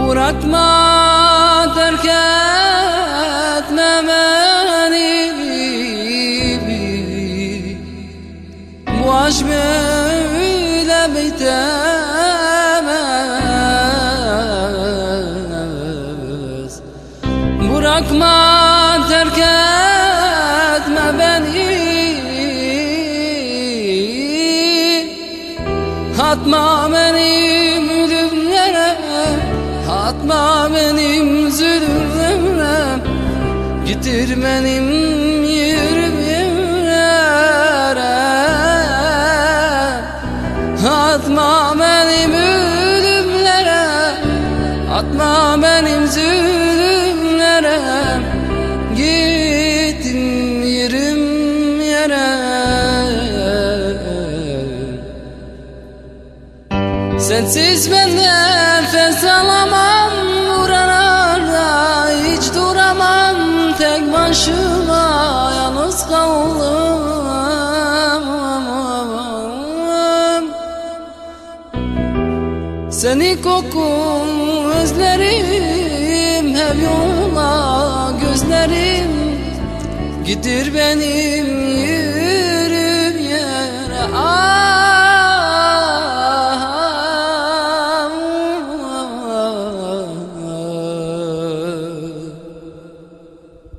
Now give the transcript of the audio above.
Bırakma, terk etme beni. Bu aşk böyle bitemez. Bırakma, terk etme beni. Atma benim ölümlere, atma benim zulümlere, getir benim yürümlere. Atma benim ölümlere, atma benim zulümlere, gittim yürüm yere. Sensiz ben nefes alamam, buralarda hiç duramam. Tek başıma yalnız kaldım. Seni kokun özlerim, hep yola gözlerim, gidir benim yürüm yere.